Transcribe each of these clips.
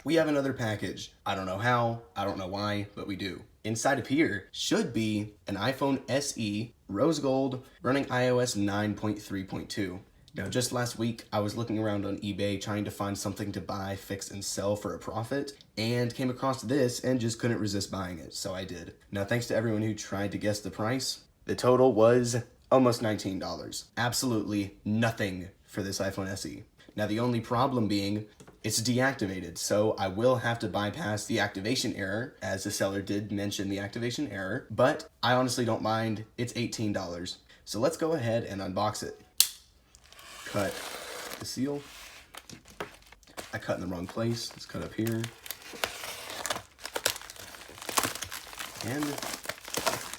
we have another package. I don't know how, I don't know why, but we do. Inside of here should be an iPhone SE rose gold running iOS 9.3.2. Now, just last week, I was looking around on eBay trying to find something to buy, fix, and sell for a profit, and came across this and just couldn't resist buying it, so I did. Now, thanks to everyone who tried to guess the price, the total was almost $19. Absolutely nothing for this iPhone SE. Now, the only problem being it's deactivated, so I will have to bypass the activation error, as the seller did mention the activation error, but I honestly don't mind. It's $18. So let's go ahead and unbox it. Cut the seal. I cut in the wrong place. Let's cut up here. And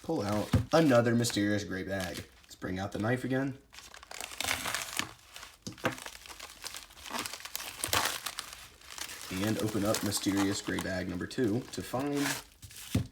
pull out another mysterious gray bag. Let's bring out the knife again. And open up mysterious gray bag number 2 to find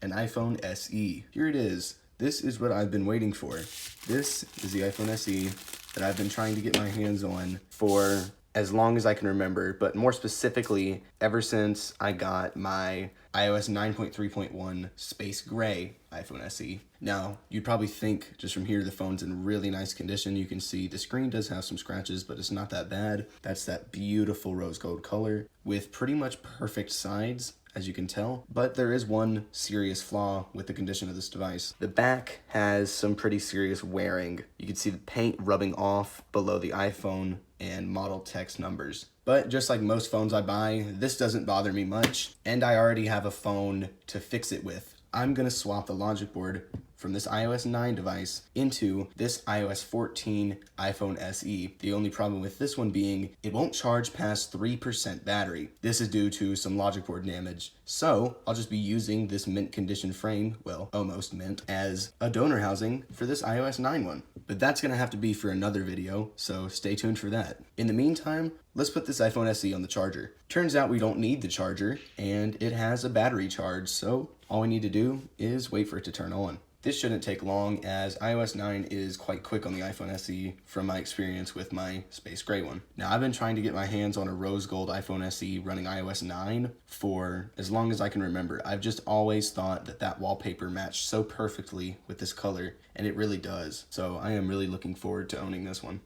an iPhone SE. Here it is. This is what I've been waiting for. This is the iPhone SE that I've been trying to get my hands on for as long as I can remember, but more specifically, ever since I got my iOS 9.3.1 Space Gray iPhone SE. Now, you'd probably think, just from here, the phone's in really nice condition. You can see the screen does have some scratches, but it's not that bad. That's that beautiful rose gold color with pretty much perfect sides, as you can tell, but there is one serious flaw with the condition of this device. The back has some pretty serious wearing. You can see the paint rubbing off below the iPhone and model text numbers. But just like most phones I buy, this doesn't bother me much, and I already have a phone to fix it with. I'm gonna swap the logic board from this iOS 9 device into this iOS 14 iPhone SE. The only problem with this one being it won't charge past 3% battery. This is due to some logic board damage. So I'll just be using this mint condition frame, well, almost mint, as a donor housing for this iOS 9 one. But that's gonna have to be for another video, so stay tuned for that. In the meantime, let's put this iPhone SE on the charger. Turns out we don't need the charger, and it has a battery charge, so all we need to do is wait for it to turn on. This shouldn't take long, as iOS 9 is quite quick on the iPhone SE from my experience with my Space Gray one. Now, I've been trying to get my hands on a rose gold iPhone SE running iOS 9 for as long as I can remember. I've just always thought that that wallpaper matched so perfectly with this color, and it really does. So I am really looking forward to owning this one.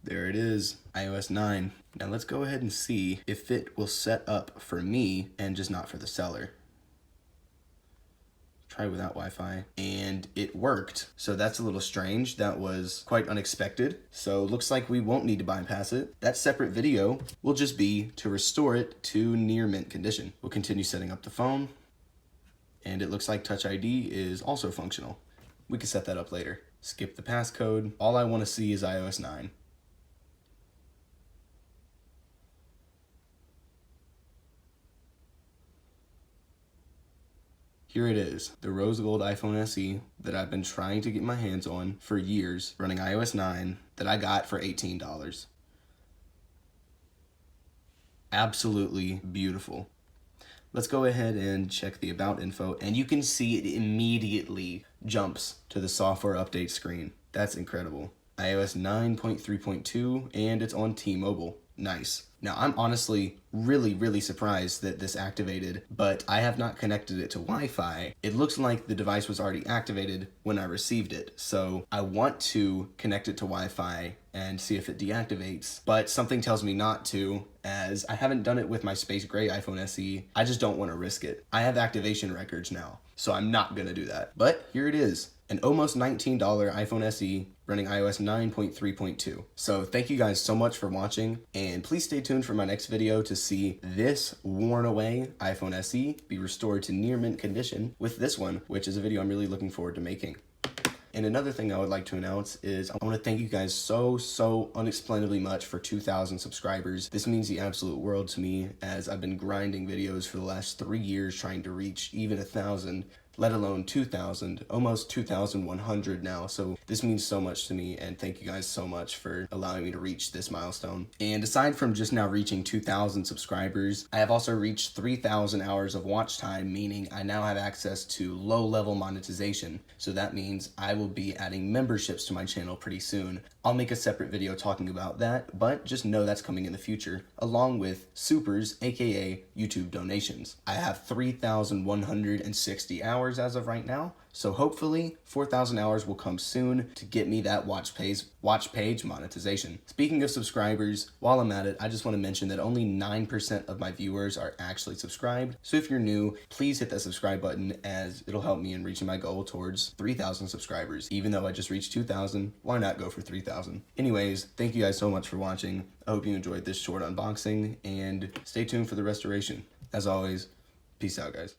There it is, iOS 9. Now let's go ahead and see if it will set up for me and just not for the seller. Try without Wi-Fi, and it worked. So that's a little strange. That was quite unexpected. So looks like we won't need to bypass it. That separate video will just be to restore it to near mint condition. We'll continue setting up the phone, and it looks like Touch ID is also functional. We can set that up later. Skip the passcode. All I want to see is iOS 9. Here it is, the rose gold iPhone SE that I've been trying to get my hands on for years, running iOS 9, that I got for $18. Absolutely beautiful. Let's go ahead and check the about info, and you can see it immediately jumps to the software update screen. That's incredible. iOS 9.3.2, and it's on T-Mobile. Nice. Now, I'm honestly really surprised that this activated, but I have not connected it to Wi-Fi. It looks like the device was already activated when I received it, so I want to connect it to Wi-Fi and see if it deactivates, but something tells me not to, as I haven't done it with my Space Gray iPhone SE. I just don't want to risk it. I have activation records now, so I'm not gonna do that. But here it is, an almost $19 iPhone SE running iOS 9.3.2. So thank you guys so much for watching, and please stay tuned for my next video to see this worn away iPhone SE be restored to near mint condition with this one, which is a video I'm really looking forward to making. And another thing I would like to announce is I want to thank you guys so unexplainably much for 2,000 subscribers. This means the absolute world to me, as I've been grinding videos for the last 3 years trying to reach even 1,000. let alone 2,000, almost 2,100 now. So this means so much to me, and thank you guys so much for allowing me to reach this milestone. And aside from just now reaching 2,000 subscribers, I have also reached 3,000 hours of watch time, meaning I now have access to low-level monetization. So that means I will be adding memberships to my channel pretty soon. I'll make a separate video talking about that, but just know that's coming in the future, along with supers, aka YouTube donations. I have 3,160 hours as of right now, so hopefully 4,000 hours will come soon to get me that watch page monetization. Speaking of subscribers, while I'm at it, I just want to mention that only 9% of my viewers are actually subscribed. So if you're new, please hit that subscribe button, as it'll help me in reaching my goal towards 3,000 subscribers. Even though I just reached 2,000, why not go for 3,000? Anyways, thank you guys so much for watching. I hope you enjoyed this short unboxing, and stay tuned for the restoration. As always, peace out, guys.